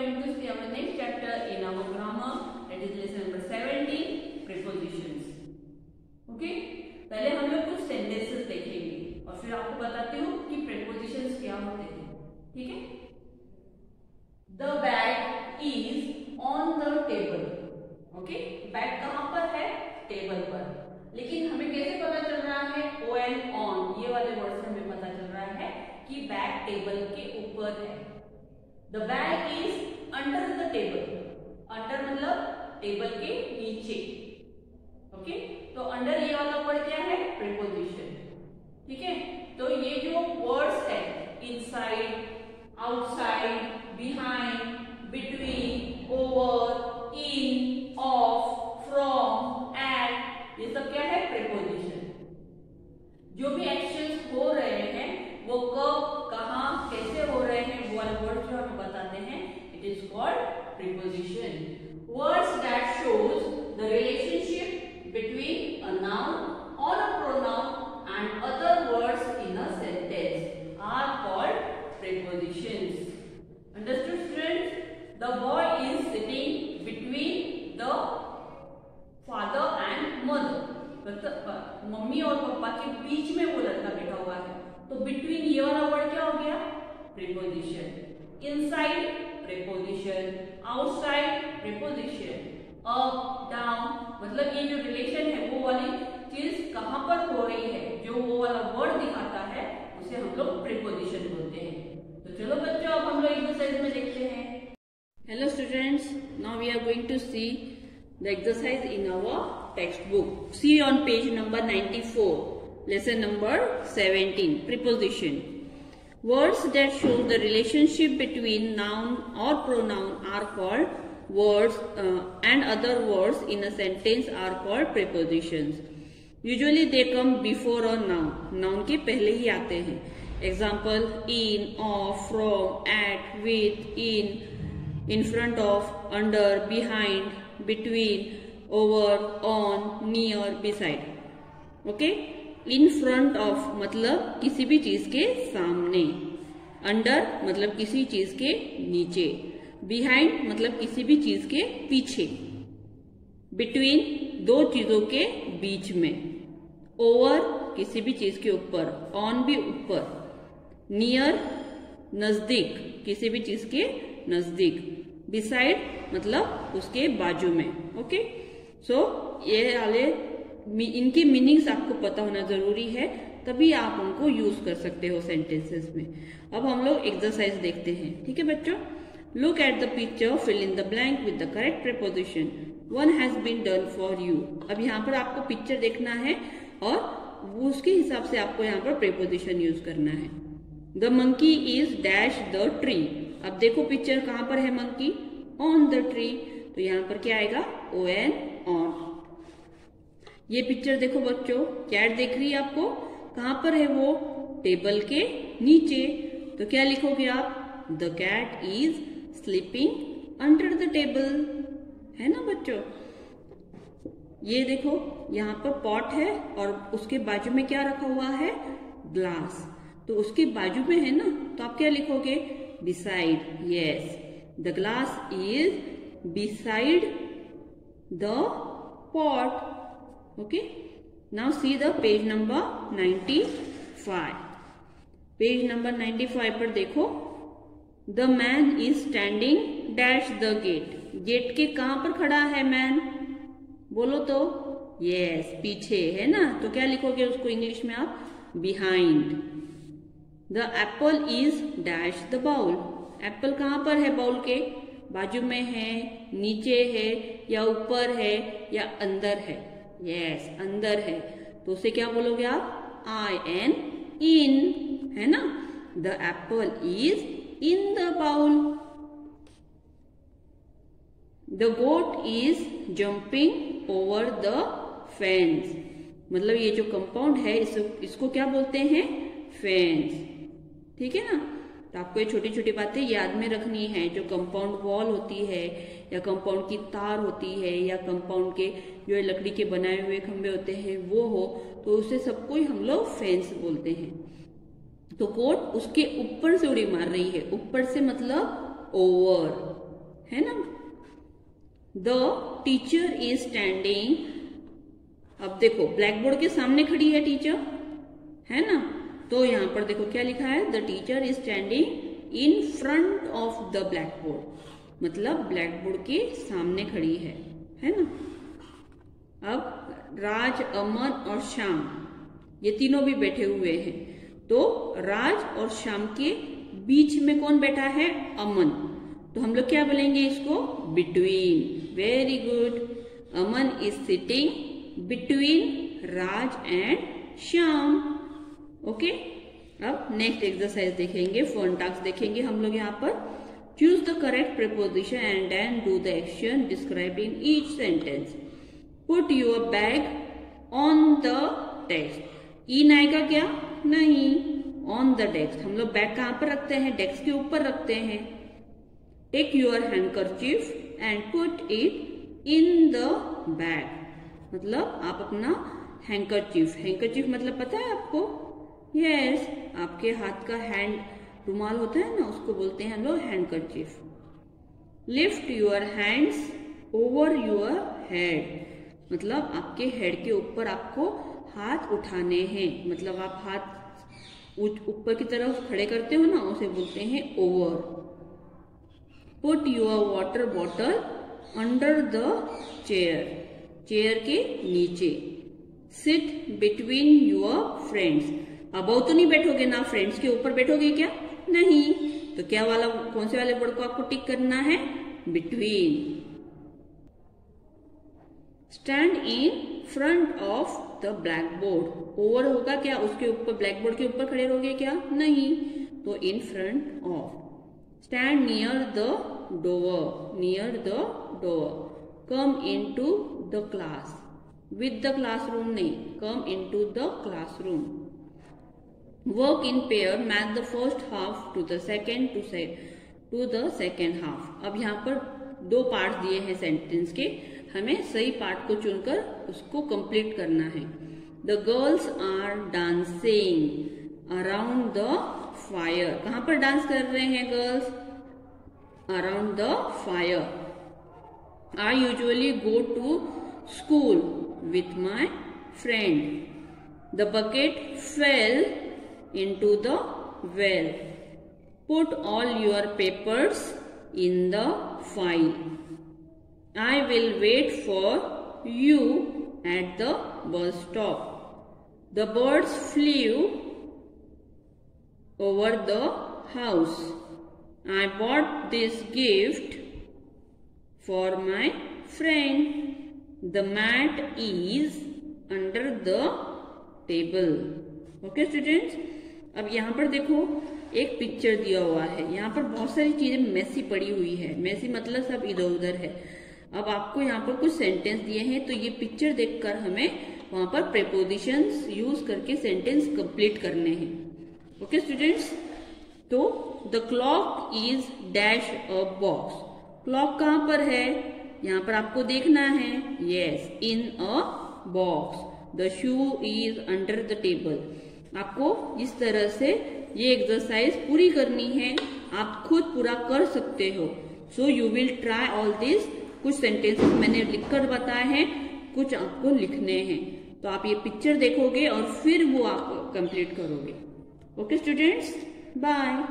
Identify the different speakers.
Speaker 1: going to see our next chapter in our grammar, that is lesson number 17, prepositions. Okay? पहले हम लोग कुछ sentences देखेंगे और फिर आपको बताती हूँ कि prepositions क्या होते हैं. ठीक है? The bag is on the table. Okay? Bag कहाँ पर है? Table पर. लेकिन हमें कैसे पता चल रहा है? on ये वाले वर्ड से हमें पता चल रहा है कि बैग टेबल के ऊपर है. The bag is under the table. Under मतलब टेबल के नीचे. ओके? तो अंडर ये वाला वर्ड क्या है? प्रीपोजिशन. ठीक है? तो ये जो वर्ड्स है inside, outside, behind, between, over, in, of, from, at, ये सब क्या है? प्रीपोजिशन. जो भी एक्शंस हो रहे हैं वो कब, कहां, कैसे हो रहे हैं वो वाले वर्ड्स जो हमें बताते हैं, it is called preposition. Words that shows the relationship between a noun और a pronoun and other words in a sentence are called prepositions. Understood, students? The boy is sitting between the father and mother. मतलब mummy और पापा के बीच में वो लड़का बैठा हुआ है. तो बिटवीन ये वाला वर्ड क्या हो गया? Preposition. Inside preposition, outside preposition, up down मतलब ये जो रिलेशन है वो वाली चीज कहां पर हो रही है, जो वो वाला वर्ड दिखाता है उसे हम लोग प्रीपोजिशन बोलते हैं. तो चलो बच्चों अब हम लोग एक्सरसाइज में देखते हैं. Hello students, now we are going to see the exercise in our text book. See on page number 94, lesson number 17, preposition. Words that show the relationship between noun or pronoun are called words and other words in a sentence are called prepositions. Usually they come before a noun. Noun के पहले ही आते हैं. Example: in, of, from, at, with, in front of, under, behind, between, over, on, near, beside. Okay? In front of मतलब किसी भी चीज के सामने, अंडर मतलब किसी चीज के नीचे, बिहाइंड मतलब किसी भी चीज के पीछे, बिटवीन दो चीजों के बीच में, ओवर किसी भी चीज के ऊपर, ऑन भी ऊपर, नियर नजदीक किसी भी चीज के नजदीक, बिसाइड मतलब उसके बाजू में. ओके? सो ये वाले इनकी मीनिंग्स आपको पता होना जरूरी है, तभी आप उनको यूज कर सकते हो सेंटेंसेस में. अब हम लोग एक्सरसाइज देखते हैं. ठीक है बच्चों? Look at the picture, fill in the blank with the correct preposition. One has been done for you. अब यहाँ पर आपको पिक्चर देखना है और उसके हिसाब से आपको यहाँ पर प्रीपोजिशन यूज करना है. The monkey is dash the tree. अब देखो पिक्चर कहाँ पर है मंकी? On the tree. तो यहाँ पर क्या आएगा? on. ये पिक्चर देखो बच्चों, कैट देख रही है आपको, कहां पर है वो? टेबल के नीचे. तो क्या लिखोगे आप? The cat is sleeping under the table. है ना बच्चों? ये देखो यहाँ पर पॉट है और उसके बाजू में क्या रखा हुआ है? ग्लास. तो उसके बाजू में है ना, तो आप क्या लिखोगे? Beside. Yes, the glass is beside the pot. Okay, now see the page number 95. Page number 95 पर देखो, the man is standing dash the gate. Gate के कहां पर खड़ा है मैन? बोलो तो. yes, पीछे है ना. तो क्या लिखोगे उसको इंग्लिश में आप? behind. the apple is dash the bowl. Apple कहां पर है? बाउल के बाजू में है, नीचे है, या ऊपर है, या अंदर है? यस, अंदर है. तो उसे क्या बोलोगे आप? in, in, है ना. The apple is in the bowl. The goat is jumping over the fence. मतलब ये जो कंपाउंड है इसको क्या बोलते हैं? फेंस. ठीक है ना? तो आपको ये छोटी छोटी बातें याद में रखनी है. जो कंपाउंड वॉल होती है, या कंपाउंड की तार होती है, या कंपाउंड के जो लकड़ी के बनाए हुए खंभे होते हैं वो हो, तो उसे सबको ही हम लोग फेंस बोलते हैं. तो कोट उसके ऊपर से उड़ी मार रही है. ऊपर से मतलब ओवर. है ना। द टीचर इज स्टैंडिंग, अब देखो ब्लैक बोर्ड के सामने खड़ी है टीचर, है ना, तो यहां पर देखो क्या लिखा है, the teacher is standing in front of the black board, मतलब ब्लैक बोर्ड के सामने खड़ी है ना। अब राज, अमन और श्याम ये तीनों भी बैठे हुए हैं, तो राज और श्याम के बीच में कौन बैठा है, अमन, तो हम लोग क्या बोलेंगे इसको, between. Very good, Aman is sitting between Raj and Shyam. Okay, अब नेक्स्ट एक्सरसाइज देखेंगे, फन टास्क देखेंगे हम लोग यहाँ पर। Choose the correct preposition and then do the action describing each sentence. Put your bag on the desk. In आएगा क्या, नहीं, ऑन द डेस्क। हम लोग बैग कहाँ पर रखते हैं, डेस्क के ऊपर रखते हैं। Take your handkerchief and put it in the bag, मतलब आप अपना हैंडकरचीफ, हैंडकरचीफ मतलब पता है आपको, यस, आपके हाथ का हैंड रुमाल होता है ना, उसको बोलते हैं हम लोग handkerchief. Lift your hands over your head, मतलब आपके हेड के ऊपर आपको हाथ उठाने हैं, मतलब आप हाथ ऊपर की तरफ खड़े करते हो ना, उसे बोलते हैं over. Put your water bottle under the chair, chair के नीचे। Sit between your friends, above तो नहीं बैठोगे ना, फ्रेंड्स के ऊपर बैठोगे क्या, नहीं, तो क्या वाला, कौन से वाले वर्ड को आपको टिक करना है, between. Stand in front of the black board, over होगा क्या, उसके ऊपर, ब्लैक बोर्ड के ऊपर खड़े रहोगे क्या, नहीं, तो in front of. Stand near the door, near the door. Come into the class, with the classroom नहीं, come into the classroom. Work in pair, match the first half to the second to the second half. अब यहाँ पर दो part दिए हैं sentence के, हमें सही पार्ट को चुनकर उसको कंप्लीट करना है। The girls are dancing around the fire, कहाँ पर डांस कर रहे हैं girls, around the fire. I usually go to school with my friend. The bucket fell into the well. Put all your papers in the file. I will wait for you at the bus stop. The birds flew over the house. I bought this gift for my friend. The mat is under the table. Okay, students? अब यहाँ पर देखो एक picture दिया हुआ है, यहाँ पर बहुत सारी चीजें मेसी पड़ी हुई है, मेसी मतलब सब इधर उधर है। अब आपको यहाँ पर कुछ सेंटेंस दिए हैं, तो ये पिक्चर देखकर हमें वहां पर प्रीपोजिशंस यूज करके सेंटेंस कंप्लीट करने हैं। ओके स्टूडेंट्स, तो the clock is dash a box, clock कहाँ पर है, यहाँ पर आपको देखना है, yes, in a box. The shoe is under the table. आपको इस तरह से ये एक्सरसाइज पूरी करनी है, आप खुद पूरा कर सकते हो। So you will try all this. कुछ सेंटेंसेस मैंने लिखकर बताए हैं, कुछ आपको लिखने हैं, तो आप ये पिक्चर देखोगे और फिर वो आप कंप्लीट करोगे। Okay students, bye.